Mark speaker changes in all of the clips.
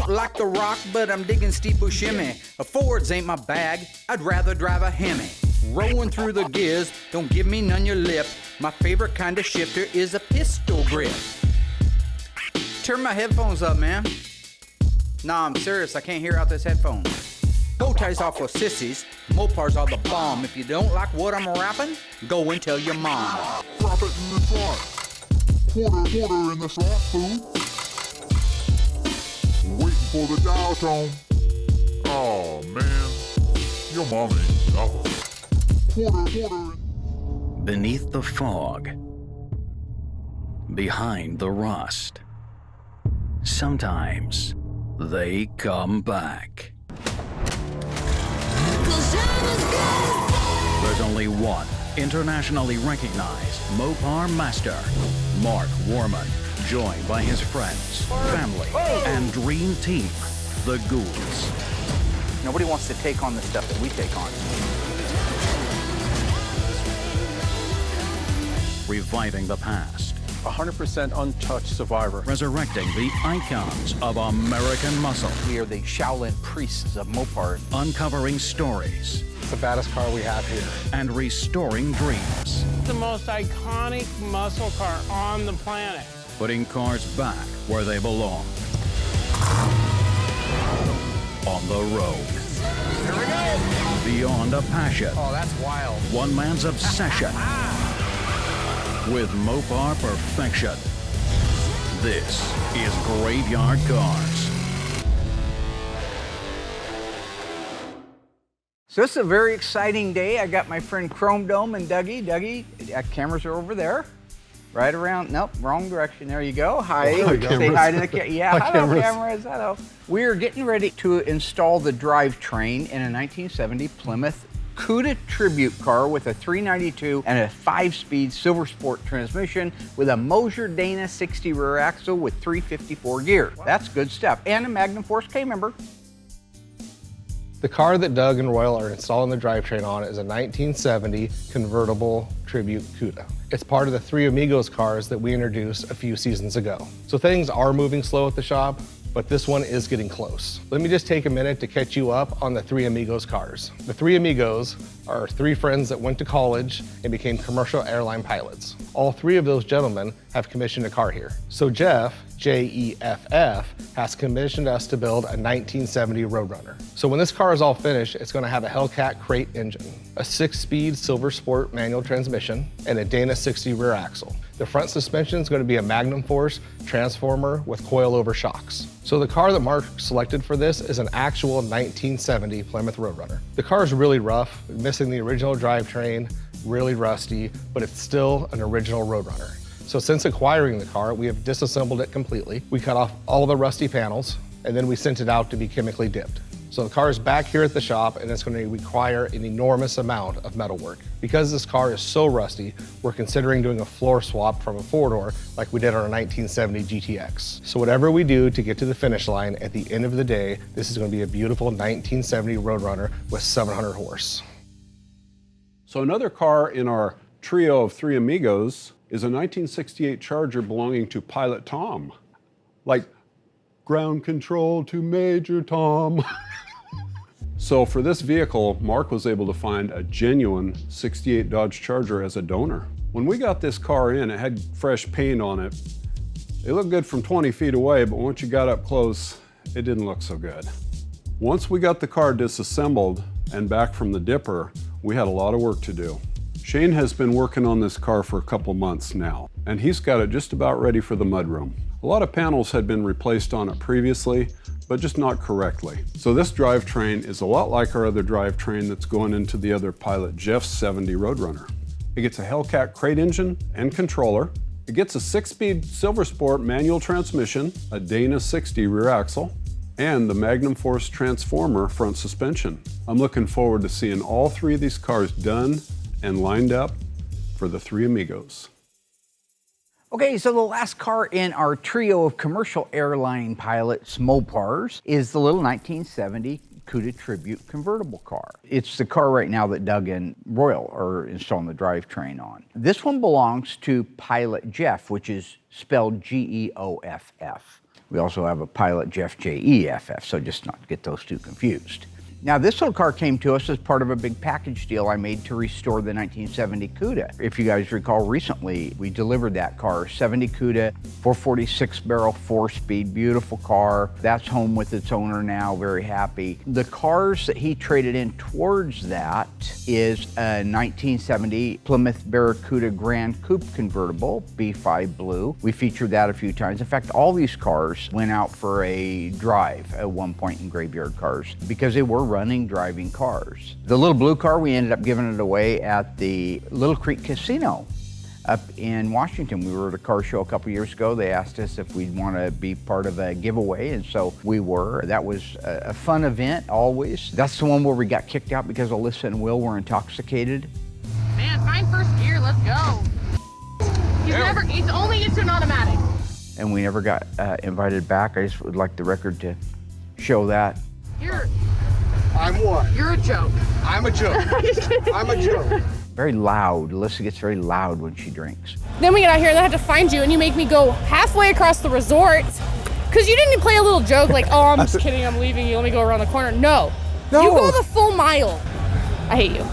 Speaker 1: don't like the rock, but I'm digging steep Buscemi. A Fords ain't my bag, I'd rather drive a Hemi. Rolling through the gears, don't give me none your lip. My favorite kind of shifter is a pistol grip. Turn my headphones up, man. Nah, I'm serious, I can't hear out this headphone. Bow ties off for sissies, Mopars are the bomb. If you don't like what I'm rapping, go and tell your mom.
Speaker 2: Drop it in the trunk. Quarter in the slot, fool. Waiting for the dial tone. Oh man, your mom ain't nothing. Quarter.
Speaker 3: Beneath the fog, behind the rust, sometimes they come back. There's only one internationally recognized Mopar master, Mark Warman, joined by his friends, family, and dream team, the Ghouls.
Speaker 1: Nobody wants to take on the stuff that we take on.
Speaker 3: Reviving the past,
Speaker 4: 100% untouched survivor.
Speaker 3: resurrecting the icons of American muscle,
Speaker 1: We are the Shaolin priests of Mopar.
Speaker 3: uncovering stories,
Speaker 4: It's the baddest car we have here.
Speaker 3: and restoring dreams,
Speaker 5: The most iconic muscle car on the planet.
Speaker 3: putting cars back where they belong. On the road.
Speaker 1: Here we go!
Speaker 3: Beyond a passion,
Speaker 1: Oh, that's wild.
Speaker 3: one man's obsession with Mopar perfection. This is Graveyard Cars.
Speaker 1: So this is a very exciting day. I got my friend Chrome Dome and Dougie. Dougie, cameras are over there. Right around, nope, wrong direction. There you go. Hi. Say hi to the camera. Yeah, hello, cameras. Hello. We are getting ready to install the drivetrain in a 1970 Plymouth Cuda Tribute car with a 392 and a 5-speed Silver Sport transmission with a Moser Dana 60 rear axle with 354 gears. That's good stuff. And a Magnum Force K member.
Speaker 4: The car that Doug and Royal are installing the drivetrain on is a 1970 convertible Tribute Cuda. It's part of the Three Amigos cars that we introduced a few seasons ago. So things are moving slow at the shop, but this one is getting close. Let me just take a minute to catch you up on the Three Amigos cars. The Three Amigos are three friends that went to college and became commercial airline pilots. All three of those gentlemen have commissioned a car here. So Jeff, Jeff, has commissioned us to build a 1970 Roadrunner. So when this car is all finished, it's gonna have a Hellcat crate engine, a 6-speed Silver Sport manual transmission, and a Dana 60 rear axle. The front suspension is going to be a Magnum Force transformer with coilover shocks. So the car that Mark selected for this is an actual 1970 Plymouth Roadrunner. The car is really rough, missing the original drivetrain, really rusty, but it's still an original Roadrunner. So since acquiring the car, we have disassembled it completely. We cut off all the rusty panels, and then we sent it out to be chemically dipped. So the car is back here at the shop, and it's going to require an enormous amount of metal work. Because this car is so rusty, we're considering doing a floor swap from a four-door like we did on a 1970 GTX. So whatever we do to get to the finish line, at the end of the day, this is going to be a beautiful 1970 Roadrunner with 700 horse.
Speaker 6: So another car in our trio of Three Amigos is a 1968 Charger belonging to Pilot Tom. Like, ground control to Major Tom. So for this vehicle, Mark was able to find a genuine 68 Dodge Charger as a donor. When we got this car in, it had fresh paint on it. It looked good from 20 feet away, but once you got up close, it didn't look so good. Once we got the car disassembled and back from the dipper, we had a lot of work to do. Shane has been working on this car for a couple months now, and he's got it just about ready for the mudroom. A lot of panels had been replaced on it previously, but just not correctly. So this drivetrain is a lot like our other drivetrain that's going into the other Pilot Jeff's 70 Roadrunner. It gets a Hellcat crate engine and controller. It gets a 6-speed Silver Sport manual transmission, a Dana 60 rear axle, and the Magnum Force transformer front suspension. I'm looking forward to seeing all three of these cars done and lined up for the Three Amigos.
Speaker 1: Okay, so the last car in our trio of commercial airline pilots Mopars is the little 1970 Cuda Tribute convertible car. It's the car right now that Doug and Royal are installing the drivetrain on. This one belongs to Pilot Jeff, which is spelled Geoff. We also have a Pilot Jeff JEFF, so just not to get those two confused. Now, this little car came to us as part of a big package deal I made to restore the 1970 Cuda. If you guys recall, recently we delivered that car, 70 Cuda, 446 barrel, 4-speed, beautiful car. That's home with its owner now, very happy. The cars that he traded in towards that is a 1970 Plymouth Barracuda Grand Coupe convertible, B5 blue. We featured that a few times. In fact, all these cars went out for a drive at one point in Graveyard Cars because they were running, driving cars. The little blue car, we ended up giving it away at the Little Creek Casino up in Washington. We were at a car show a couple years ago. They asked us if we'd want to be part of a giveaway, and so we were. That was a fun event, always. That's the one where we got kicked out because Alyssa and Will were intoxicated.
Speaker 7: Man, fine first gear, let's go. He's only into an automatic.
Speaker 1: And we never got invited back. I just would like the record to show that.
Speaker 4: I'm what?
Speaker 7: You're a joke.
Speaker 4: I'm a joke. I'm a joke.
Speaker 1: Very loud. Alyssa gets very loud when she drinks.
Speaker 7: Then we get out here and I have to find you and you make me go halfway across the resort because you didn't play a little joke like, oh, I'm just kidding, I'm leaving you, let me go around the corner. No. You go the full mile. I hate you.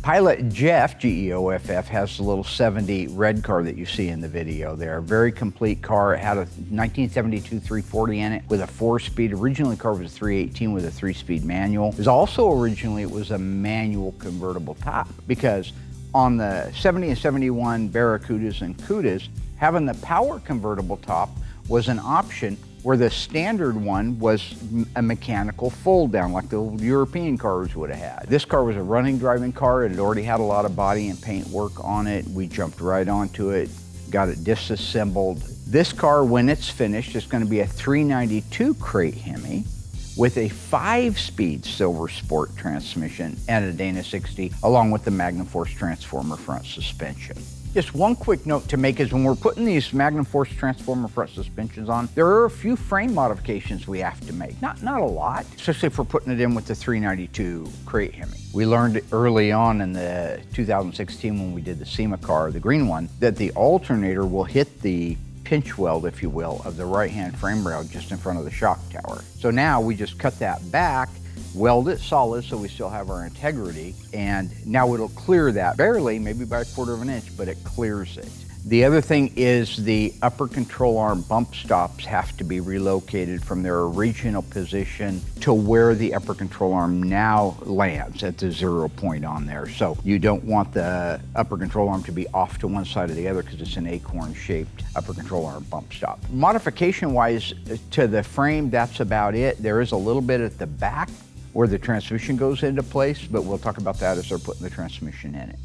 Speaker 1: Pilot Jeff, GEOFF, has the little 70 red car that you see in the video there. Very complete car. It had a 1972 340 in it with a 4-speed. Originally, the car was a 318 with a 3-speed manual. It was also originally, it was a manual convertible top because on the 70 and 71 Barracudas and Cudas, having the power convertible top was an option where the standard one was a mechanical fold down like the old European cars would have had. This car was a running, driving car. It had already had a lot of body and paint work on it. We jumped right onto it, got it disassembled. This car, when it's finished, is going to be a 392 crate Hemi with a 5-speed Silver Sport transmission and a Dana 60, along with the Magnum Force transformer front suspension. Just one quick note to make is when we're putting these Magnum Force transformer front suspensions on, there are a few frame modifications we have to make. Not a lot, especially if we're putting it in with the 392 crate Hemi. We learned early on in the 2016 when we did the SEMA car, the green one, that the alternator will hit the pinch weld, if you will, of the right-hand frame rail just in front of the shock tower. So now we just cut that back, weld it solid so we still have our integrity, and now it'll clear that barely, maybe by 1/4 of an inch, but it clears it. The other thing is the upper control arm bump stops have to be relocated from their original position to where the upper control arm now lands at the 0 point on there. So you don't want the upper control arm to be off to one side or the other because it's an acorn-shaped upper control arm bump stop. Modification-wise to the frame, that's about it. There is a little bit at the back where the transmission goes into place, but we'll talk about that as they're putting the transmission in it.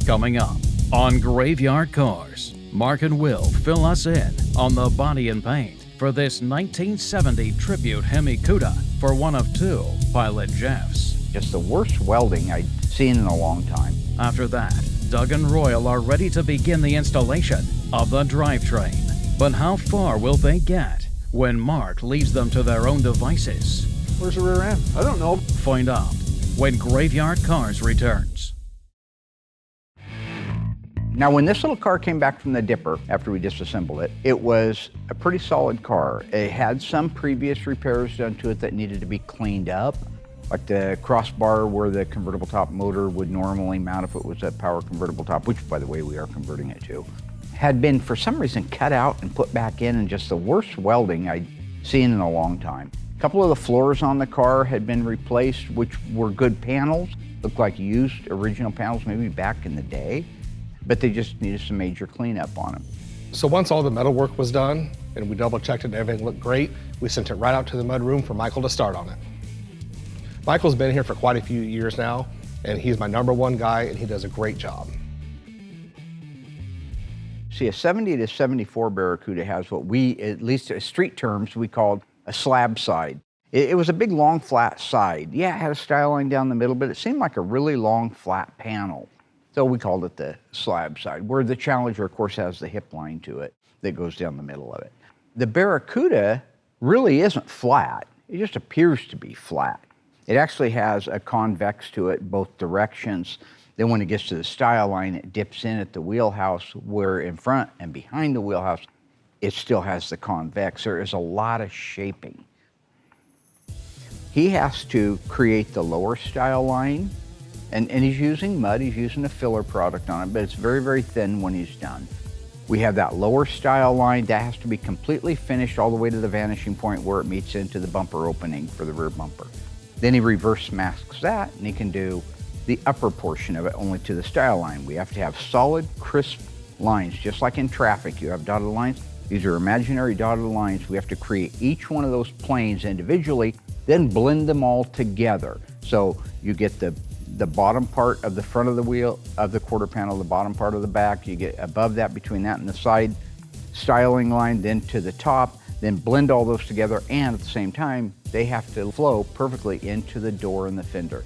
Speaker 3: Coming up on Graveyard Cars, Mark and Will fill us in on the body and paint for this 1970 tribute Hemi Cuda for one of 2 Pilot Jeffs.
Speaker 1: Just the worst welding I'd seen in a long time.
Speaker 3: After that, Doug and Royal are ready to begin the installation of the drivetrain. But how far will they get when Mark leaves them to their own devices?
Speaker 6: Where's the rear end? I don't know.
Speaker 3: Find out when Graveyard Cars returns.
Speaker 1: Now, when this little car came back from the dipper after we disassembled it, it was a pretty solid car. It had some previous repairs done to it that needed to be cleaned up, like the crossbar where the convertible top motor would normally mount if it was a power convertible top, which, by the way, we are converting it to, had been, for some reason, cut out and put back in, and just the worst welding I'd seen in a long time. A couple of the floors on the car had been replaced, which were good panels, looked like used original panels maybe back in the day, but they just needed some major cleanup on them.
Speaker 4: So once all the metal work was done and we double checked it and everything looked great, we sent it right out to the mud room for Michael to start on it. Michael's been here for quite a few years now, and he's my #1 guy, and he does a great job.
Speaker 1: See, a 70 to 74 Barracuda has what we, at least in street terms, we called a slab side. It was a big, long, flat side. Yeah, it had a style line down the middle, but it seemed like a really long, flat panel. So we called it the slab side, where the Challenger, of course, has the hip line to it that goes down the middle of it. The Barracuda really isn't flat. It just appears to be flat. It actually has a convex to it both directions. Then when it gets to the style line, it dips in at the wheelhouse, where in front and behind the wheelhouse, it still has the convex. There is a lot of shaping. He has to create the lower style line, and he's using mud, he's using a filler product on it, but it's very, very thin when he's done. We have that lower style line that has to be completely finished all the way to the vanishing point where it meets into the bumper opening for the rear bumper. Then he reverse masks that, and he can do the upper portion of it only to the style line. We have to have solid, crisp lines, just like in traffic. You have dotted lines. These are imaginary dotted lines. We have to create each one of those planes individually, then blend them all together. So you get the bottom part of the front of the wheel of the quarter panel, the bottom part of the back, you get above that, between that and the side styling line, then to the top, then blend all those together, and at the same time, they have to flow perfectly into the door and the fender.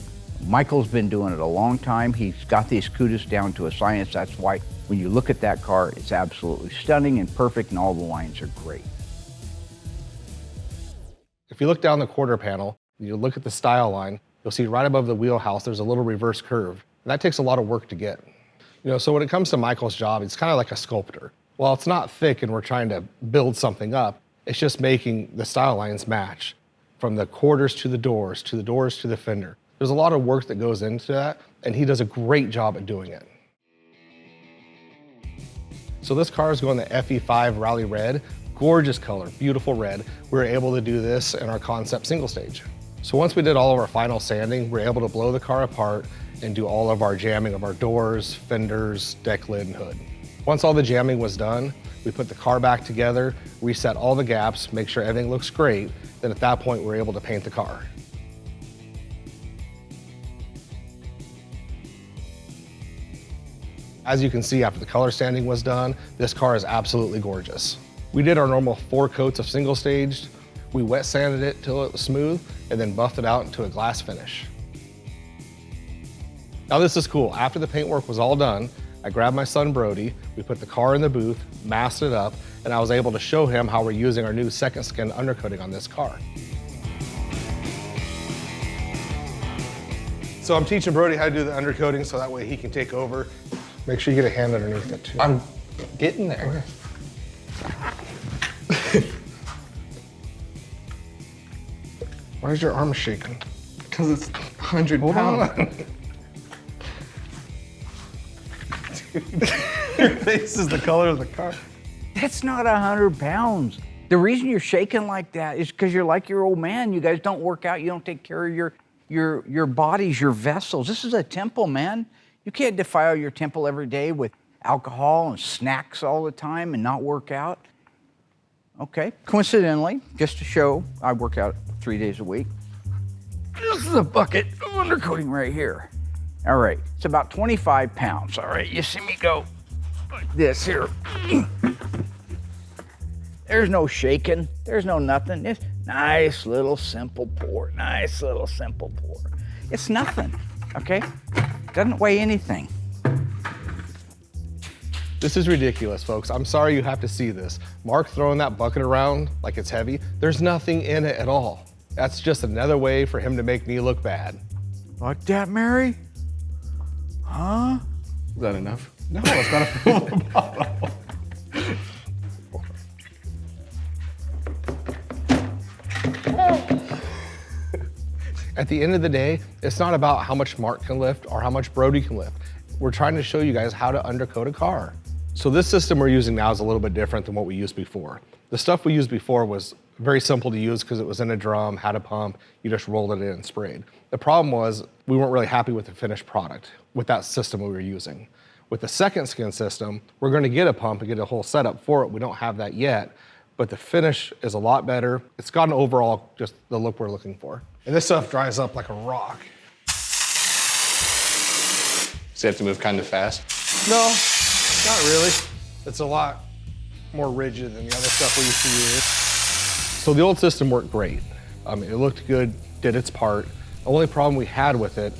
Speaker 1: Michael's been doing it a long time. He's got these Cudas down to a science. That's why when you look at that car, it's absolutely stunning and perfect, and all the lines are great.
Speaker 4: If you look down the quarter panel, and you look at the style line, you'll see right above the wheelhouse, there's a little reverse curve. And that takes a lot of work to get. So when it comes to Michael's job, it's kind of like a sculptor. While it's not thick and we're trying to build something up, it's just making the style lines match from the quarters to the doors, to the doors to the fender. There's a lot of work that goes into that, and he does a great job at doing it. So this car is going the FE5 Rally Red. Gorgeous color, beautiful red. We were able to do this in our concept single stage. So once we did all of our final sanding, we were able to blow the car apart and do all of our jamming of our doors, fenders, deck lid, and hood. Once all the jamming was done, we put the car back together, reset all the gaps, make sure everything looks great. Then at that point, we're able to paint the car. As you can see, after the color sanding was done, this car is absolutely gorgeous. We did our normal 4 coats of single staged. We wet sanded it till it was smooth and then buffed it out into a glass finish. Now this is cool. After the paintwork was all done, I grabbed my son Brody, we put the car in the booth, masked it up, and I was able to show him how we're using our new second skin undercoating on this car. So I'm teaching Brody how to do the undercoating so that way he can take over. Make sure you get a hand underneath it too.
Speaker 8: I'm getting there.
Speaker 4: Okay. Why is your arm shaking?
Speaker 8: Because it's 100
Speaker 4: Hold
Speaker 8: pounds.
Speaker 4: on.
Speaker 8: Dude, your face is the color of the car.
Speaker 1: That's not 100 pounds. The reason you're shaking like that is because you're like your old man. You guys don't work out. You don't take care of your bodies, your vessels. This is a temple, man. You can't defile your temple every day with alcohol and snacks all the time and not work out. Okay, coincidentally, just to show, I work out 3 days a week. This is a bucket of undercoating right here. All right, it's about 25 pounds. All right, you see me go like this here. There's no shaking, there's no nothing. It's nice little simple pour, nice little simple pour. It's nothing, okay? Doesn't weigh anything.
Speaker 4: This is ridiculous, folks. I'm sorry you have to see this. Mark throwing that bucket around like it's heavy. There's nothing in it at all. That's just another way for him to make me look bad.
Speaker 1: Like that, Mary? Huh?
Speaker 8: Is that enough?
Speaker 4: No, it's not a full bottle. At the end of the day, it's not about how much Mark can lift or how much Brody can lift. We're trying to show you guys how to undercoat a car. So this system we're using now is a little bit different than what we used before. The stuff we used before was very simple to use because it was in a drum, had a pump, you just rolled it in and sprayed. The problem was we weren't really happy with the finished product with that system we were using. With the second skin system, we're going to get a pump and get a whole setup for it. We don't have that yet, but the finish is a lot better. It's got an overall just the look we're looking for. And this stuff dries up like a rock.
Speaker 8: So you have to move kind of fast?
Speaker 4: No, not really. It's a lot more rigid than the other stuff we used to use. So the old system worked great. It looked good, did its part. The only problem we had with it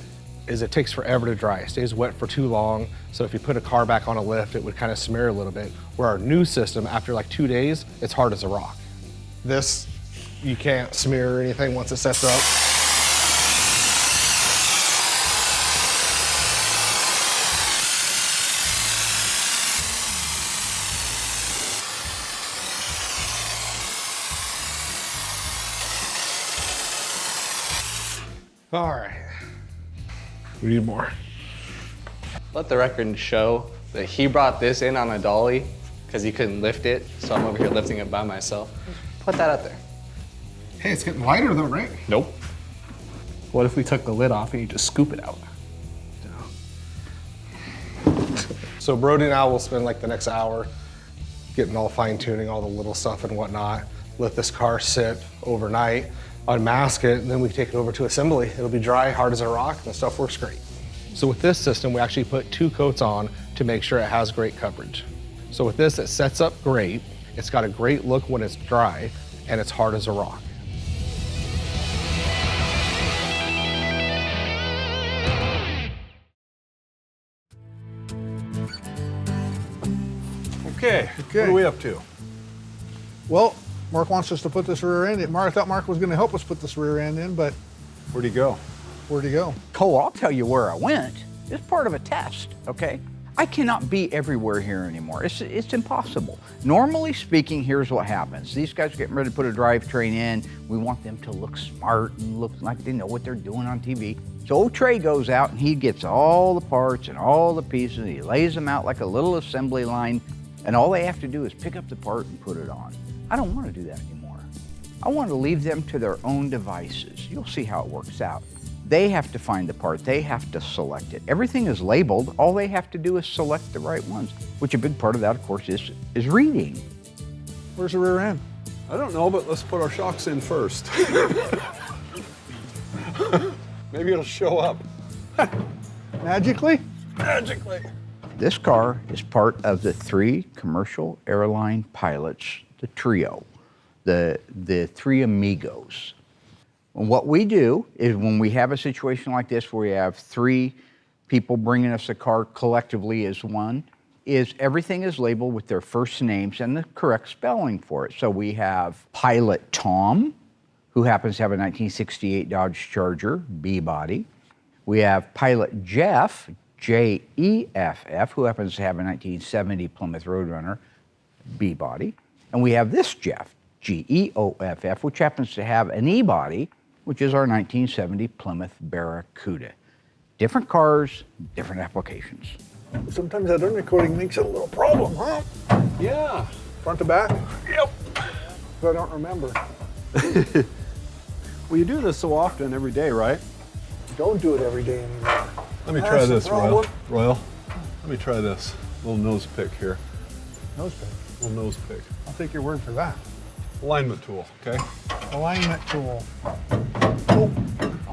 Speaker 4: is it takes forever to dry. It stays wet for too long. So if you put a car back on a lift, it would kind of smear a little bit. Where our new system, after like 2 days, it's hard as a rock. This, you can't smear or anything once it sets up. All right. We need more.
Speaker 9: Let the record show that he brought this in on a dolly because he couldn't lift it, so I'm over here lifting it by myself. Put that out there.
Speaker 4: Hey, it's getting lighter though, right?
Speaker 9: Nope. What if we took the lid off and you just scoop it out?
Speaker 4: So Brody and I will spend like the next hour getting all fine tuning all the little stuff and whatnot. Let this car sit overnight, unmask it, and then we take it over to assembly. It'll be dry, hard as a rock, and the stuff works great. So with this system, we actually put 2 coats on to make sure it has great coverage. So with this, it sets up great. It's got a great look when it's dry, and it's hard as a rock.
Speaker 6: Okay, what are we up to?
Speaker 10: Well, Mark wants us to put this rear end in. I thought Mark was going to help us put this rear end in, but
Speaker 6: Where'd he go?
Speaker 10: where'd he go?
Speaker 1: Cole, I'll tell you where I went. It's part of a test, okay? I cannot be everywhere here anymore. It's impossible. Normally speaking, here's what happens. These guys are getting ready to put a drivetrain in. We want them to look smart and look like they know what they're doing on TV. So old Trey goes out and he gets all the parts and all the pieces and he lays them out like a little assembly line, and all they have to do is pick up the part and put it on. I don't want to do that anymore. I want to leave them to their own devices. You'll see how it works out. They have to find the part, they have to select it. Everything is labeled, all they have to do is select the right ones, which a big part of that, of course, is reading.
Speaker 10: Where's the rear end?
Speaker 6: I don't know, but let's put our shocks in first. Maybe it'll show up.
Speaker 10: Magically?
Speaker 6: Magically.
Speaker 1: This car is part of the 3 commercial airline pilots, the trio, the 3 amigos. And what we do is when we have a situation like this where we have 3 people bringing us a car collectively as one, is everything is labeled with their first names and the correct spelling for it. So we have Pilot Tom, who happens to have a 1968 Dodge Charger, B body. We have Pilot Jeff, Jeff, who happens to have a 1970 Plymouth Roadrunner, B body. And we have this Jeff, Geoff, which happens to have an E body, which is our 1970 Plymouth Barracuda. Different cars, different applications.
Speaker 10: Sometimes that undercoating makes it a little problem, huh?
Speaker 6: Yeah.
Speaker 10: Front to back?
Speaker 6: Yep.
Speaker 10: So I don't remember.
Speaker 6: Well, you do this so often every day, right?
Speaker 10: Don't do it every day anymore.
Speaker 6: Let me
Speaker 10: That's
Speaker 6: try
Speaker 10: the
Speaker 6: this, Royal.
Speaker 10: problem.
Speaker 6: Royal, let me try this. Little nose pick here.
Speaker 10: Nose pick.
Speaker 6: Little nose pick.
Speaker 10: I'll take your word for that.
Speaker 6: Alignment tool, okay?
Speaker 10: Alignment tool.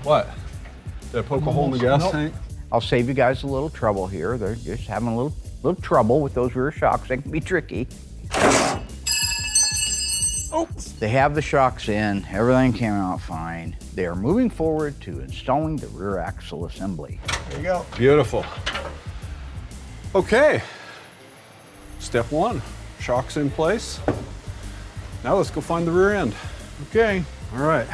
Speaker 6: What? Did I poke a hole in the gas
Speaker 10: Nope.
Speaker 6: tank?
Speaker 1: I'll save you guys a little trouble here. They're just having a little trouble with those rear shocks. They can be tricky. Oops. They have the shocks in. Everything came out fine. They are moving forward to installing the rear axle assembly.
Speaker 10: There you go.
Speaker 6: Beautiful. Okay. Step 1, shocks in place. Now let's go find the rear end.
Speaker 10: Okay.
Speaker 6: All right.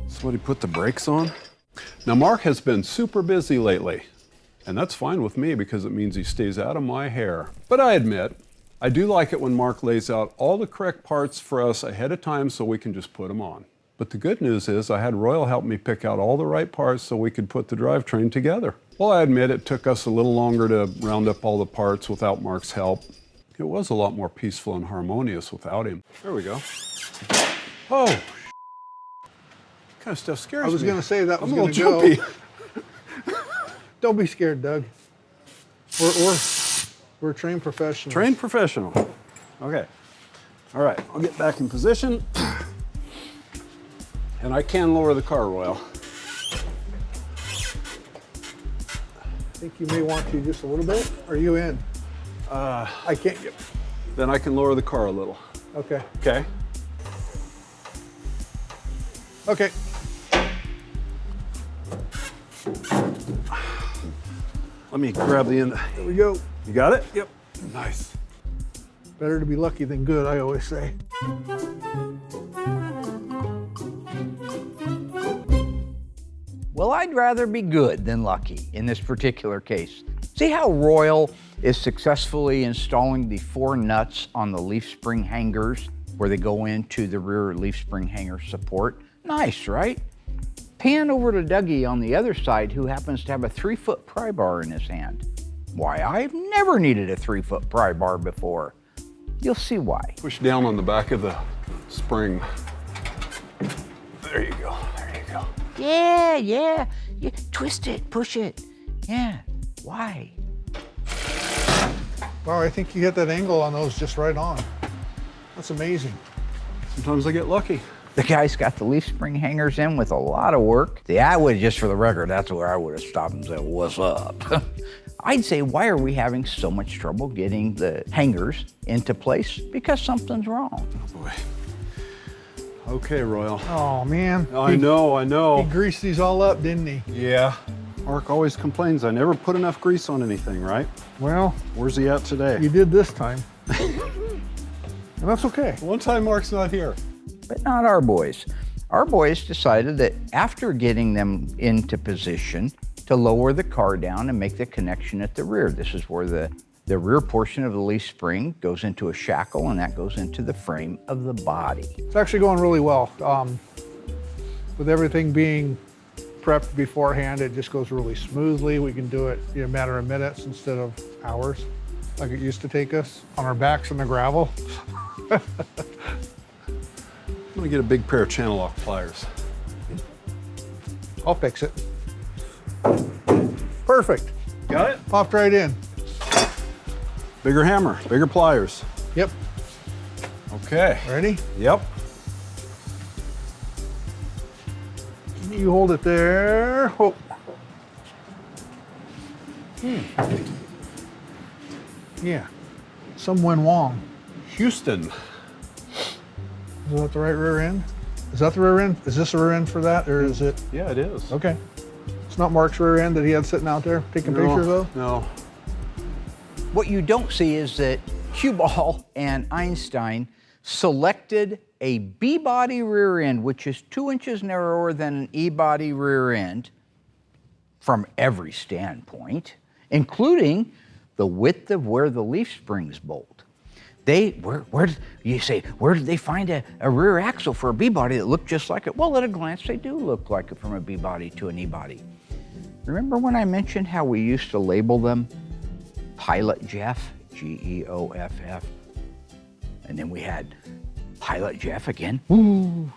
Speaker 6: So what, he put the brakes on? Now Mark has been super busy lately, and that's fine with me because it means he stays out of my hair. But I admit, I do like it when Mark lays out all the correct parts for us ahead of time so we can just put them on. But the good news is I had Royal help me pick out all the right parts so we could put the drivetrain together. Well, I admit it took us a little longer to round up all the parts without Mark's help. It was a lot more peaceful and harmonious without him. There we go. Oh, what kind of stuff scares me?
Speaker 10: I was going to say that was
Speaker 6: I'm a
Speaker 10: going to
Speaker 6: little
Speaker 10: go.
Speaker 6: jumpy.
Speaker 10: Don't be scared, Doug. We're trained professionals.
Speaker 6: Trained professional. Okay. All right, I'll get back in position. And I can lower the car, Royal.
Speaker 10: I think you may want to just a little bit. Are you in? I can't get.
Speaker 6: Then I can lower the car a little.
Speaker 10: Okay.
Speaker 6: Okay.
Speaker 10: Okay.
Speaker 6: Let me grab the end.
Speaker 10: There we go.
Speaker 6: You got it? Yep. Nice.
Speaker 10: Better to be lucky than good, I always say.
Speaker 1: Well, I'd rather be good than lucky in this particular case. See how Royal is successfully installing the 4 nuts on the leaf spring hangers where they go into the rear leaf spring hanger support? Nice, right? Pan over to Dougie on the other side, who happens to have a 3-foot pry bar in his hand. Why, I've never needed a 3-foot pry bar before. You'll see why.
Speaker 6: Push down on the back of the spring. There you go, there you go.
Speaker 1: Yeah. Twist it, push it. Yeah, why?
Speaker 10: Wow, I think you hit that angle on those just right on. That's amazing.
Speaker 6: Sometimes I get lucky.
Speaker 1: The guy's got the leaf spring hangers in with a lot of work. See, I would, just for the record, that's where I would have stopped and said, what's up? I'd say, why are we having so much trouble getting the hangers into place? Because something's wrong.
Speaker 6: Oh boy. Okay, Royal.
Speaker 10: Oh man.
Speaker 6: I know.
Speaker 10: He greased these all up, didn't he?
Speaker 6: Yeah. Mark always complains I never put enough grease on anything, right?
Speaker 10: Well,
Speaker 6: where's he at today?
Speaker 10: You did this time. And that's okay.
Speaker 6: One time Mark's not here.
Speaker 1: But not our boys. Our boys decided that after getting them into position to lower the car down and make the connection at the rear. This is where the rear portion of the leaf spring goes into a shackle, and that goes into the frame of the body.
Speaker 10: It's actually going really well. With everything being prepped beforehand, it just goes really smoothly. We can do it in a matter of minutes instead of hours, like it used to take us on our backs in the gravel.
Speaker 6: I'm gonna get a big pair of channel lock pliers.
Speaker 10: I'll fix it. Perfect.
Speaker 6: Got it?
Speaker 10: Popped right in.
Speaker 6: Bigger hammer, bigger pliers.
Speaker 10: Yep.
Speaker 6: Okay.
Speaker 10: Ready?
Speaker 6: Yep.
Speaker 10: You hold it there. Oh. Yeah. Some went wrong.
Speaker 6: Houston.
Speaker 10: Is that the right rear end? Is that the rear end? Is this the rear end for that, or is it?
Speaker 6: Yeah, it is.
Speaker 10: Okay. It's not Mark's rear end that he had sitting out there taking pictures of?
Speaker 6: No.
Speaker 1: What you don't see is that Cue Ball and Einstein selected a B-body rear end, which is 2 inches narrower than an E-body rear end from every standpoint, including the width of where the leaf springs bolt. Where did they find a rear axle for a B-body that looked just like it? Well, at a glance, they do look like it from a B-body to an E-body. Remember when I mentioned how we used to label them Pilot Jeff, G-E-O-F-F, and then we had Pilot Jeff again, woo,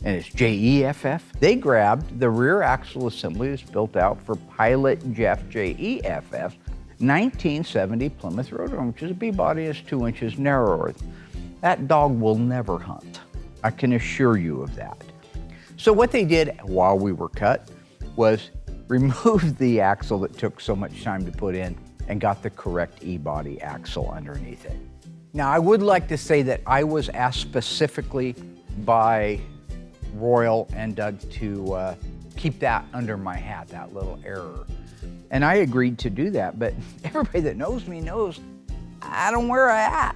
Speaker 1: and it's J-E-F-F. They grabbed the rear axle assembly that's built out for Pilot Jeff, J-E-F-F, 1970 Plymouth Roadrunner, which is a B-body, is 2 inches narrower. That dog will never hunt. I can assure you of that. So what they did while we were cut was remove the axle that took so much time to put in and got the correct E-body axle underneath it. Now, I would like to say that I was asked specifically by Royal and Doug to keep that under my hat, that little error. And I agreed to do that, but everybody that knows me knows I don't wear a hat.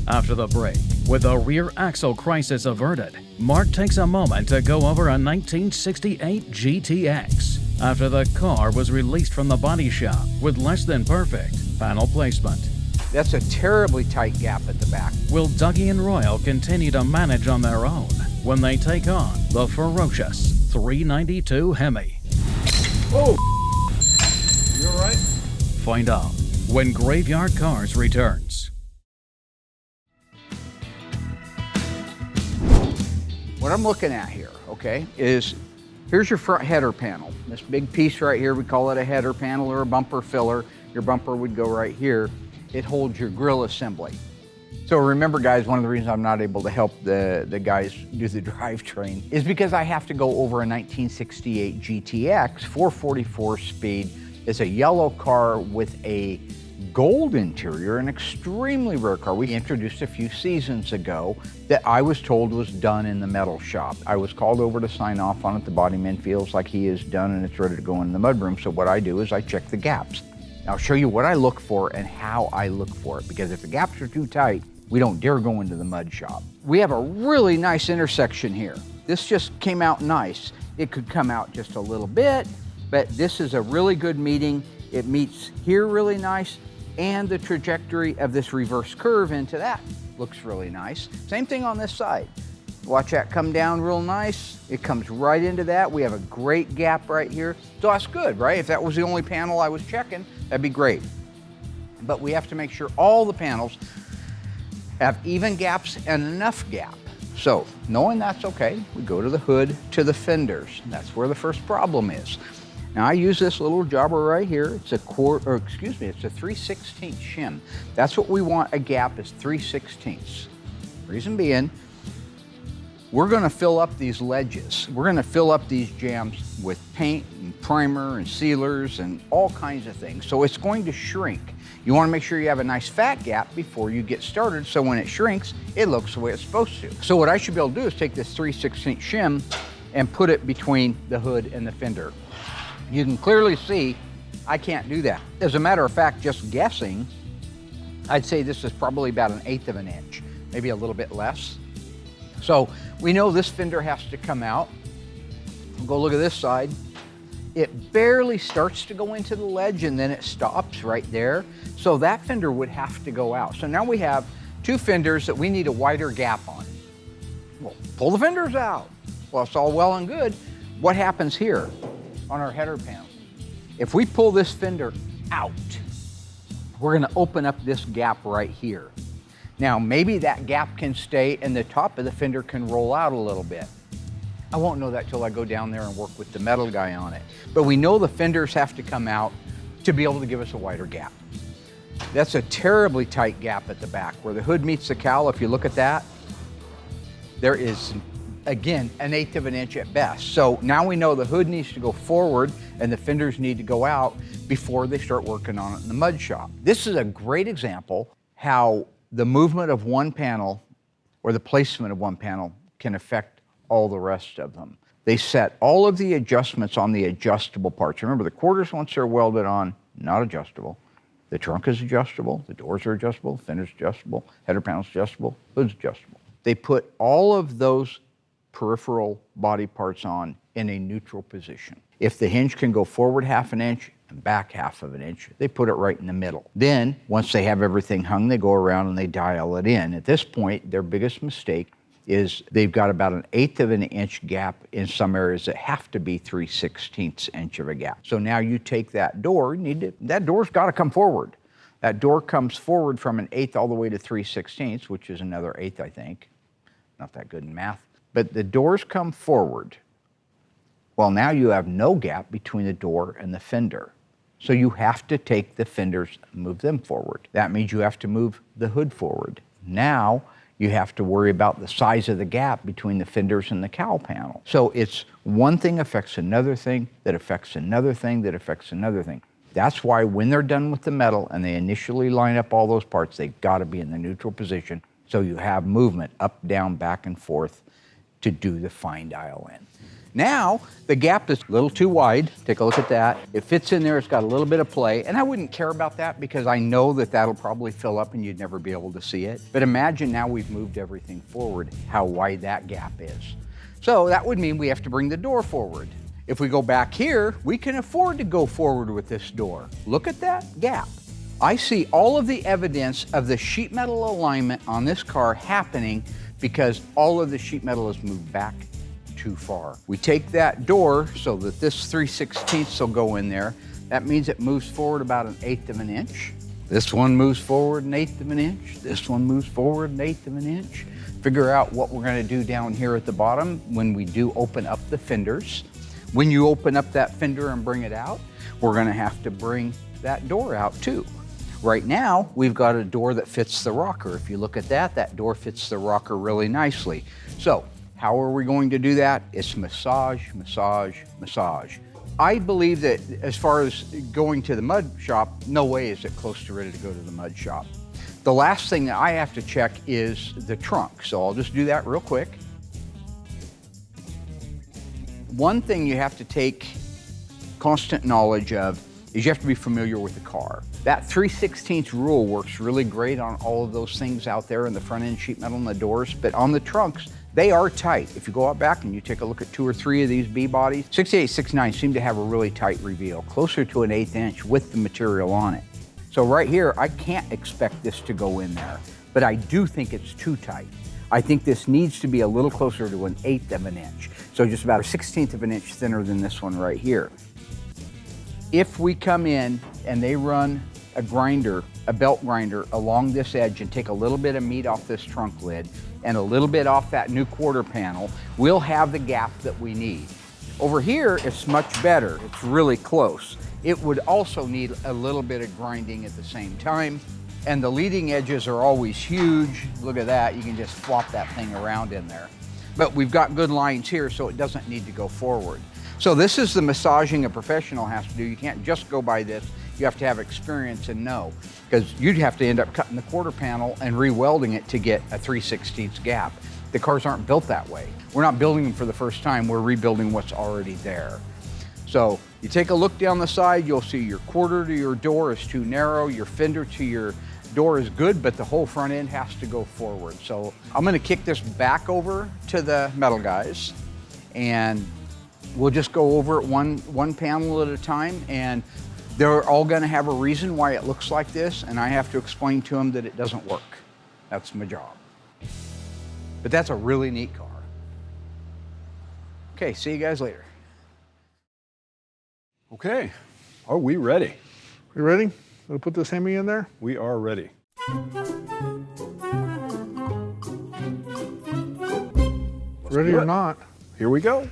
Speaker 3: After the break, with the rear axle crisis averted, Mark takes a moment to go over a 1968 GTX after the car was released from the body shop with less than perfect panel placement.
Speaker 1: That's a terribly tight gap at the back.
Speaker 3: Will Dougie and Royal continue to manage on their own when they take on the ferocious 392 Hemi?
Speaker 6: Oh, you all right?
Speaker 3: Find out when Graveyard Cars returns.
Speaker 1: What I'm looking at here, okay, is here's your front header panel. This big piece right here, we call it a header panel or a bumper filler. Your bumper would go right here. It holds your grille assembly. So remember, guys, one of the reasons I'm not able to help the guys do the drivetrain is because I have to go over a 1968 GTX 444 speed. It's a yellow car with a gold interior, an extremely rare car we introduced a few seasons ago that I was told was done in the metal shop. I was called over to sign off on it. The bodyman feels like he is done and it's ready to go in the mudroom. So what I do is I check the gaps. I'll show you what I look for and how I look for it, because if the gaps are too tight, we don't dare go into the mud shop. We have a really nice intersection here. This just came out nice. It could come out just a little bit, but this is a really good meeting. It meets here really nice, and the trajectory of this reverse curve into that looks really nice. Same thing on this side. Watch that come down real nice. It comes right into that. We have a great gap right here. So that's good, right? If that was the only panel I was checking, that'd be great. But we have to make sure all the panels have even gaps and enough gap. So knowing that's okay, we go to the hood, to the fenders. That's where the first problem is. Now I use this little jobber right here. It's a it's a 3/16 shim. That's what we want a gap is 3/16. Reason being, we're gonna fill up these ledges. We're gonna fill up these jams with paint and primer and sealers and all kinds of things. So it's going to shrink. You wanna make sure you have a nice fat gap before you get started, so when it shrinks, it looks the way it's supposed to. So what I should be able to do is take this 3/16 shim and put it between the hood and the fender. You can clearly see I can't do that. As a matter of fact, just guessing, I'd say this is probably about 1/8 of an inch, maybe a little bit less. So we know this fender has to come out. We'll go look at this side. It barely starts to go into the ledge and then it stops right there. So that fender would have to go out. So now we have two fenders that we need a wider gap on. Well, pull the fenders out. Well, it's all well and good. What happens here on our header panel? If we pull this fender out, we're gonna open up this gap right here. Now, maybe that gap can stay and the top of the fender can roll out a little bit. I won't know that till I go down there and work with the metal guy on it. But we know the fenders have to come out to be able to give us a wider gap. That's a terribly tight gap at the back. Where the hood meets the cowl, if you look at that, there is, again, 1/8 of an inch at best. So now we know the hood needs to go forward and the fenders need to go out before they start working on it in the mud shop. This is a great example how the movement of one panel or the placement of one panel can affect all the rest of them. They set all of the adjustments on the adjustable parts. Remember, the quarters, once they're welded on, not adjustable. The trunk is adjustable, the doors are adjustable, fender's adjustable, header panel's adjustable, hood's adjustable. They put all of those peripheral body parts on in a neutral position. If the hinge can go forward 1/2 an inch and back 1/2 of an inch, they put it right in the middle. Then, once they have everything hung, they go around and they dial it in. At this point, their biggest mistake is they've got about 1/8 of an inch gap in some areas that have to be 3/16 inch of a gap. So now you take that door, that door's gotta come forward. That door comes forward from 1/8 all the way to 3/16, which is another 1/8, I think. Not that good in math. But the doors come forward. Well, now you have no gap between the door and the fender. So you have to take the fenders and move them forward. That means you have to move the hood forward. Now, you have to worry about the size of the gap between the fenders and the cowl panel. So it's one thing affects another thing, that affects another thing, that affects another thing. That's why when they're done with the metal and they initially line up all those parts, they've got to be in the neutral position so you have movement up, down, back, and forth to do the fine dial in. Now, the gap is a little too wide. Take a look at that. It fits in there, it's got a little bit of play, and I wouldn't care about that because I know that that'll probably fill up and you'd never be able to see it. But imagine now we've moved everything forward, how wide that gap is. So that would mean we have to bring the door forward. If we go back here, we can afford to go forward with this door. Look at that gap. I see all of the evidence of the sheet metal alignment on this car happening because all of the sheet metal is moved back too far. We take that door so that this 3/16 will go in there. That means it moves forward about 1/8 of an inch. This one moves forward 1/8 of an inch. This one moves forward 1/8 of an inch. Figure out what we're gonna do down here at the bottom when we do open up the fenders. When you open up that fender and bring it out, we're gonna have to bring that door out too. Right now, we've got a door that fits the rocker. If you look at that, that door fits the rocker really nicely. So, how are we going to do that? It's massage, massage, massage. I believe that as far as going to the mud shop, no way is it close to ready to go to the mud shop. The last thing that I have to check is the trunk, so I'll just do that real quick. One thing you have to take constant knowledge of is you have to be familiar with the car. That 3/16 rule works really great on all of those things out there in the front end sheet metal and the doors, but on the trunks, They are tight. If you go out back and you take a look at 2 or 3 of these B bodies, 68, 69 seem to have a really tight reveal, closer to an 1/8 inch with the material on it. So right here, I can't expect this to go in there, but I do think it's too tight. I think this needs to be a little closer to an 1/8 of an inch. So just about a 1/16 of an inch thinner than this one right here. If we come in and they run a grinder, a belt grinder along this edge and take a little bit of meat off this trunk lid and a little bit off that new quarter panel, we'll have the gap that we need. Over here, it's much better. It's really close. It would also need a little bit of grinding at the same time. And the leading edges are always huge. Look at that, you can just flop that thing around in there. But we've got good lines here, so it doesn't need to go forward. So this is the massaging a professional has to do. You can't just go by this. You have to have experience and know, because you'd have to end up cutting the quarter panel and re-welding it to get a 3/16 gap. The cars aren't built that way. We're not building them for the first time, we're rebuilding what's already there. So you take a look down the side, you'll see your quarter to your door is too narrow, your fender to your door is good, but the whole front end has to go forward. So I'm gonna kick this back over to the metal guys, and we'll just go over it one panel at a time, and they're all gonna have a reason why it looks like this, and I have to explain to them that it doesn't work. That's my job. But that's a really neat car. Okay, see you guys later.
Speaker 6: Okay, are we ready?
Speaker 10: You ready? We'll put this Hemi in there?
Speaker 6: We are ready.
Speaker 10: Ready or not.
Speaker 6: Here we go.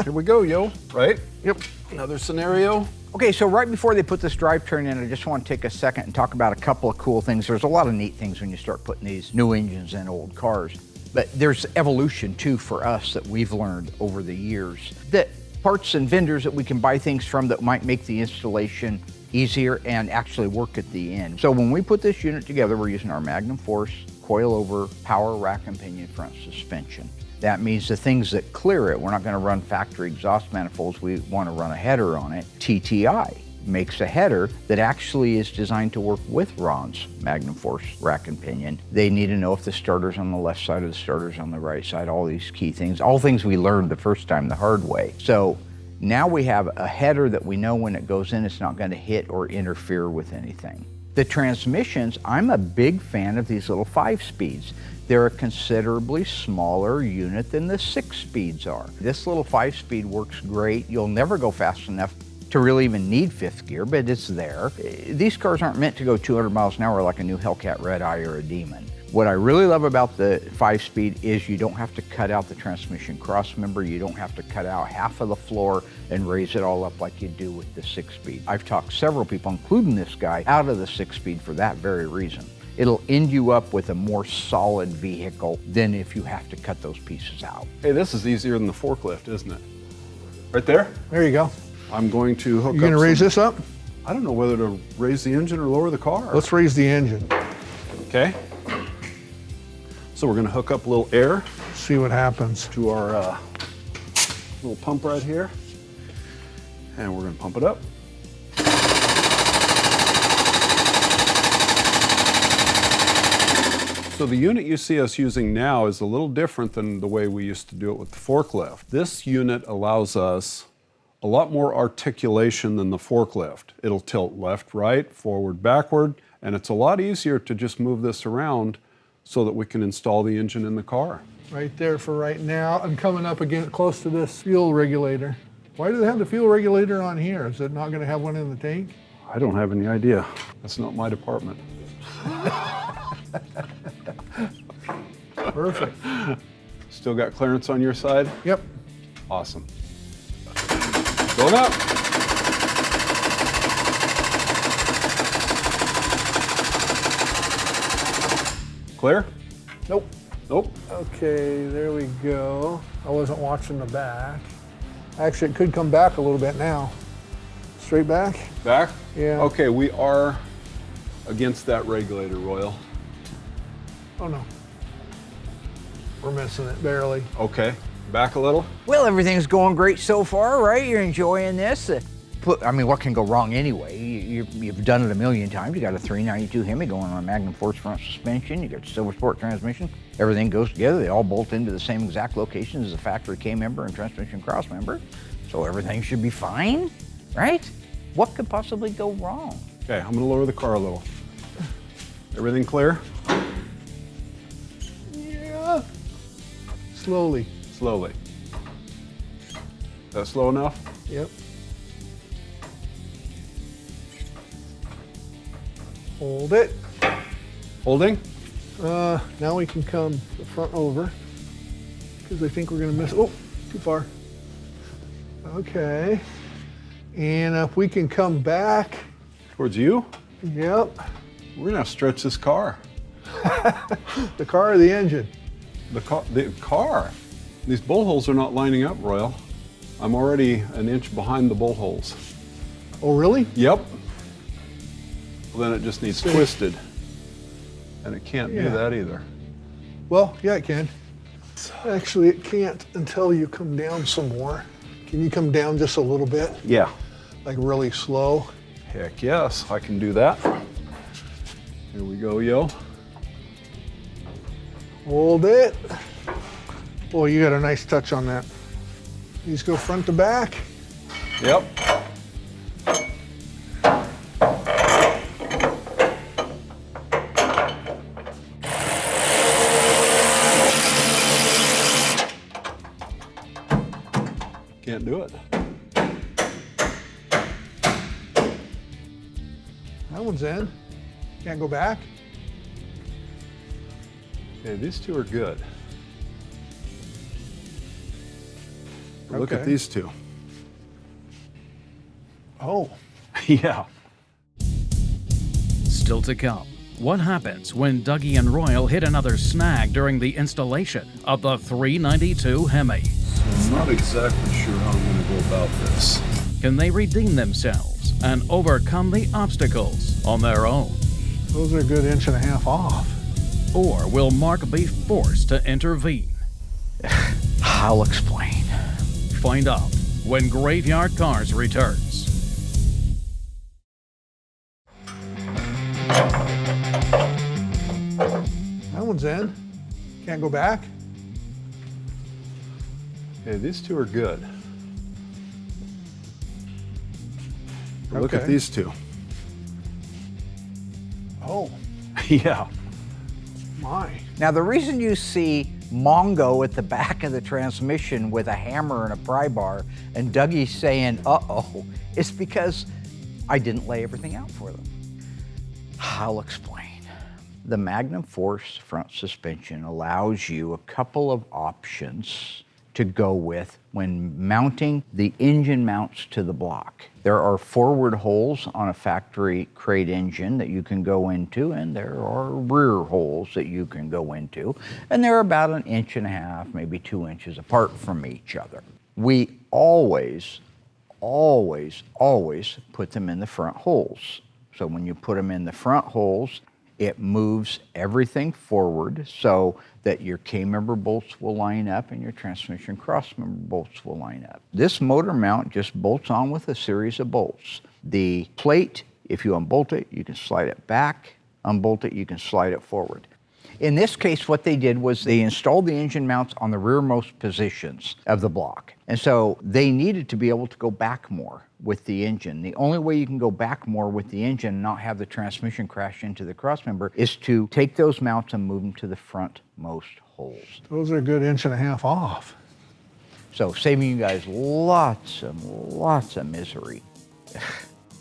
Speaker 6: Here we go, yo. Right?
Speaker 10: Yep.
Speaker 6: Another scenario.
Speaker 1: Okay, so right before they put this drivetrain in, I just want to take a second and talk about a couple of cool things. There's a lot of neat things when you start putting these new engines in old cars, but there's evolution too for us that we've learned over the years. That parts and vendors that we can buy things from that might make the installation easier and actually work at the end. So when we put this unit together, we're using our Magnum Force coil-over power rack and pinion front suspension. That means the things that clear it, we're not going to run factory exhaust manifolds, we want to run a header on it. TTI makes a header that actually is designed to work with Ron's Magnum Force rack and pinion. They need to know if the starter's on the left side or the starter's on the right side, all these key things, all things we learned the first time the hard way. So now we have a header that we know when it goes in, it's not going to hit or interfere with anything. The transmissions, I'm a big fan of these little 5-speeds. They're a considerably smaller unit than the 6-speeds are. This little 5-speed works great. You'll never go fast enough to really even need 5th gear, but it's there. These cars aren't meant to go 200 miles an hour like a new Hellcat Red Eye or a Demon. What I really love about the 5-speed is you don't have to cut out the transmission cross member, you don't have to cut out half of the floor and raise it all up like you do with the 6-speed. I've talked several people, including this guy, out of the 6-speed for that very reason. It'll end you up with a more solid vehicle than if you have to cut those pieces out.
Speaker 6: Hey, this is easier than the forklift, isn't it? Right there?
Speaker 10: There you go.
Speaker 6: I'm going to hook up.
Speaker 10: You gonna raise this up?
Speaker 6: I don't know whether to raise the engine or lower the car.
Speaker 10: Let's raise the engine.
Speaker 6: Okay. So we're gonna hook up a little air.
Speaker 10: See what happens.
Speaker 6: To our little pump right here. And we're gonna pump it up. So the unit you see us using now is a little different than the way we used to do it with the forklift. This unit allows us a lot more articulation than the forklift. It'll tilt left, right, forward, backward, and it's a lot easier to just move this around so that we can install the engine in the car.
Speaker 10: Right there for right now. I'm coming up again close to this fuel regulator. Why do they have the fuel regulator on here? Is it not going to have one in the tank?
Speaker 6: I don't have any idea. That's not my department.
Speaker 10: Perfect.
Speaker 6: Still got clearance on your side?
Speaker 10: Yep.
Speaker 6: Awesome. Going up. Clear?
Speaker 10: Nope.
Speaker 6: Nope.
Speaker 10: Okay, there we go. I wasn't watching the back. Actually, it could come back a little bit now. Straight back?
Speaker 6: Back?
Speaker 10: Yeah.
Speaker 6: Okay, we are against that regulator, Royal.
Speaker 10: Oh no. We're missing it, barely.
Speaker 6: Okay, back a little.
Speaker 1: Well, everything's going great so far, right? You're enjoying this. The I mean, what can go wrong anyway? You've done it a million times. You got a 392 Hemi going on a Magnum Force front suspension. You got a Silver Sport transmission. Everything goes together. They all bolt into the same exact location as the factory K member and transmission cross member. So everything should be fine, right? What could possibly go wrong?
Speaker 6: Okay, I'm gonna lower the car a little. Everything clear?
Speaker 10: Yeah. Slowly.
Speaker 6: Slowly. Is that slow enough?
Speaker 10: Yep. Hold it.
Speaker 6: Holding?
Speaker 10: Now we can come the front over because I think we're gonna miss. Oh, too far. Okay. And if we can come back.
Speaker 6: Towards you?
Speaker 10: Yep.
Speaker 6: We're gonna have to stretch this car.
Speaker 10: The car or the engine?
Speaker 6: The car. These bolt holes are not lining up, Royal. I'm already an inch behind the bolt holes.
Speaker 10: Oh, really?
Speaker 6: Yep. Well, then it just needs twisted. And it can't do that either.
Speaker 10: Well, yeah, it can. Actually, it can't until you come down some more. Can you come down just a little bit?
Speaker 6: Yeah.
Speaker 10: Like really slow?
Speaker 6: Heck yes, I can do that. Here we go, yo.
Speaker 10: Hold it. Boy, you got a nice touch on that. These go front to back.
Speaker 6: Yep. Can't do it.
Speaker 10: That one's in. Can't go back.
Speaker 6: Okay, these two are good. Look
Speaker 10: Okay.
Speaker 6: at these two.
Speaker 10: Oh.
Speaker 6: Yeah.
Speaker 3: Still to come, what happens when Dougie and Royal hit another snag during the installation of the 392 Hemi?
Speaker 6: I'm not exactly sure how I'm going to go about this.
Speaker 3: Can they redeem themselves and overcome the obstacles on their own?
Speaker 10: Those are a good inch and a half off.
Speaker 3: Or will Mark be forced to intervene?
Speaker 1: I'll explain.
Speaker 3: Find out when Graveyard Carz returns.
Speaker 10: That one's in. Can't go back.
Speaker 6: Okay, these two are good. Look at
Speaker 10: Okay.
Speaker 6: these two.
Speaker 10: Oh,
Speaker 6: Yeah.
Speaker 10: my.
Speaker 1: Now, the reason you see Mongo at the back of the transmission with a hammer and a pry bar and Dougie saying, uh-oh, is because I didn't lay everything out for them. I'll explain. The Magnum Force front suspension allows you a couple of options to go with when mounting the engine mounts to the block. There are forward holes on a factory crate engine that you can go into, and there are rear holes that you can go into, and they're about an inch and a half, maybe 2 inches apart from each other. We always put them in the front holes. So when you put them in the front holes, it moves everything forward so that your K-member bolts will line up and your transmission cross-member bolts will line up. This motor mount just bolts on with a series of bolts. The plate, if you unbolt it, you can slide it back. Unbolt it, you can slide it forward. In this case, what they did was they installed the engine mounts on the rearmost positions of the block. And so they needed to be able to go back more with the engine. The only way you can go back more with the engine and not have the transmission crash into the crossmember is to take those mounts and move them to the frontmost holes.
Speaker 10: Those are a good inch and a half off.
Speaker 1: So saving you guys lots of misery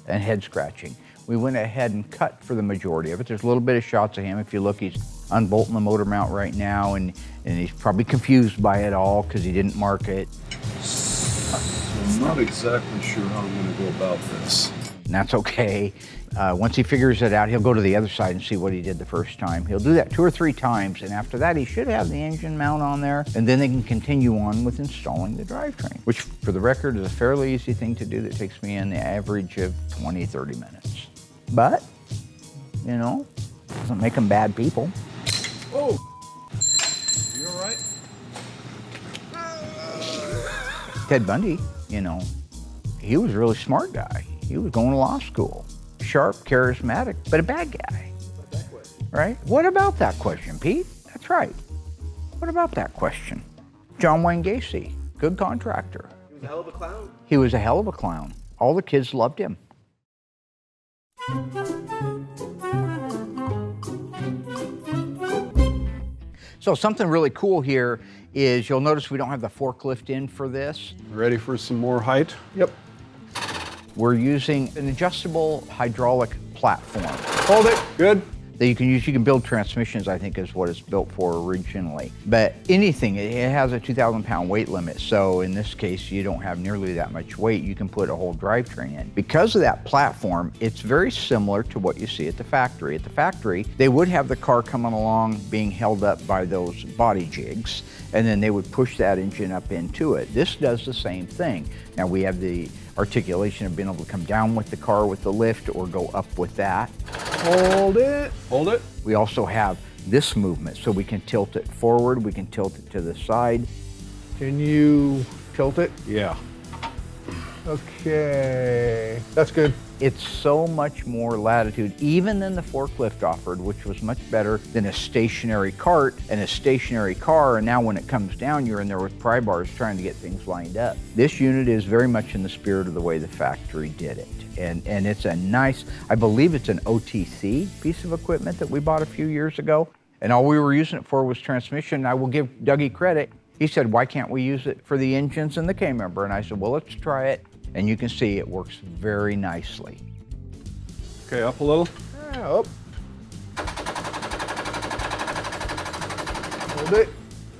Speaker 1: and head scratching. We went ahead and cut for the majority of it. There's a little bit of shots of him. If you look, he's unbolting the motor mount right now, and he's probably confused by it all because he didn't mark it.
Speaker 6: I'm not exactly sure how I'm going to go about this.
Speaker 1: And that's okay. Once he figures it out, he'll go to the other side and see what he did the first time. He'll do that 2 or 3 times, and after that, he should have the engine mount on there, and then they can continue on with installing the drivetrain, which, for the record, is a fairly easy thing to do that takes me an average of 20, 30 minutes. But, you know, doesn't make them bad people.
Speaker 6: Oh! You all right?
Speaker 1: Ted Bundy, you know, He was a really smart guy. He was going to law school. Sharp, charismatic, but a bad guy. Right? What about that question, Pete? That's right. What about that question? John Wayne Gacy, good contractor.
Speaker 11: He was a hell of a clown.
Speaker 1: He was a hell of a clown. All the kids loved him. So something really cool here is you'll notice we don't have the forklift in for this.
Speaker 6: Ready for some more height?
Speaker 10: Yep.
Speaker 1: We're using an adjustable hydraulic platform
Speaker 10: Hold it.
Speaker 6: Good.
Speaker 1: that you can use. You can build transmissions, I think is what it's built for originally. But anything, it has a 2,000 pound weight limit. So in this case, you don't have nearly that much weight. You can put a whole drivetrain in. Because of that platform, it's very similar to what you see at the factory. At the factory, they would have the car coming along being held up by those body jigs, and then they would push that engine up into it. This does the same thing. Now we have the articulation of being able to come down with the car with the lift or go up with that.
Speaker 10: Hold it.
Speaker 6: Hold it.
Speaker 1: We also have this movement, so we can tilt it forward, we can tilt it to the side.
Speaker 10: Can you tilt it?
Speaker 6: Yeah.
Speaker 10: Okay, that's good.
Speaker 1: It's so much more latitude, even than the forklift offered, which was much better than a stationary cart and a stationary car, and now when it comes down, you're in there with pry bars trying to get things lined up. This unit is very much in the spirit of the way the factory did it. And it's a nice, I believe it's an OTC piece of equipment that we bought a few years ago, and all we were using it for was transmission. I will give Dougie credit. He said, why can't we use it for the engines and the K-member? And I said, well, let's try it. And you can see it works very nicely.
Speaker 6: Okay, up a little.
Speaker 10: Yeah, up. Hold it.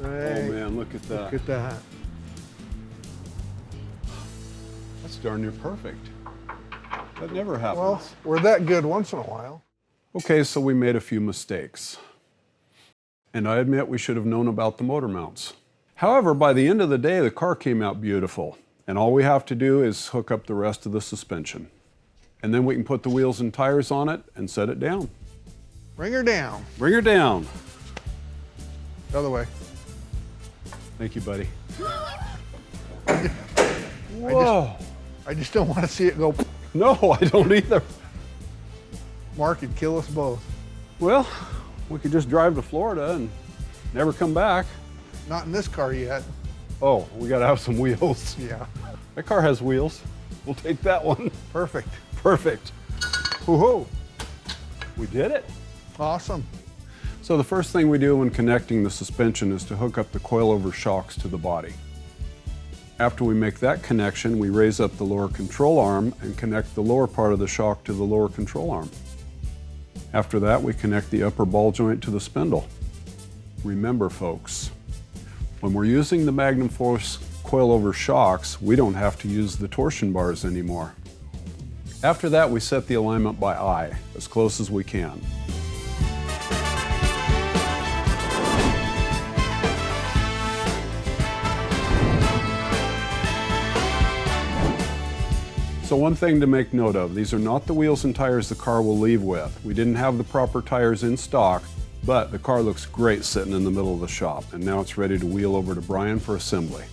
Speaker 10: Hey,
Speaker 6: Oh man, look at that.
Speaker 10: look at that.
Speaker 6: That's darn near perfect. That never happens.
Speaker 10: Well, we're that good once in a while.
Speaker 6: Okay, so we made a few mistakes. And I admit we should have known about the motor mounts. However, by the end of the day, the car came out beautiful. And all we have to do is hook up the rest of the suspension. And then we can put the wheels and tires on it and set it down.
Speaker 10: Bring her down.
Speaker 6: Bring her down.
Speaker 10: The other way.
Speaker 6: Thank you, buddy.
Speaker 10: Whoa. I just don't want to see it go.
Speaker 6: No, I don't either.
Speaker 10: Mark could kill us both.
Speaker 6: Well, we could just drive to Florida and never come back.
Speaker 10: Not in this car yet.
Speaker 6: Oh, we gotta have some wheels.
Speaker 10: Yeah.
Speaker 6: That car has wheels. We'll take that one.
Speaker 10: Perfect.
Speaker 6: Perfect. Woohoo! We did it.
Speaker 10: Awesome.
Speaker 6: So the first thing we do when connecting the suspension is to hook up the coilover shocks to the body. After we make that connection, we raise up the lower control arm and connect the lower part of the shock to the lower control arm. After that, we connect the upper ball joint to the spindle. Remember, folks, when we're using the Magnum Force coilover shocks, we don't have to use the torsion bars anymore. After that, we set the alignment by eye, as close as we can. So one thing to make note of, these are not the wheels and tires the car will leave with. We didn't have the proper tires in stock, but the car looks great sitting in the middle of the shop, and now it's ready to wheel over to Brian for assembly.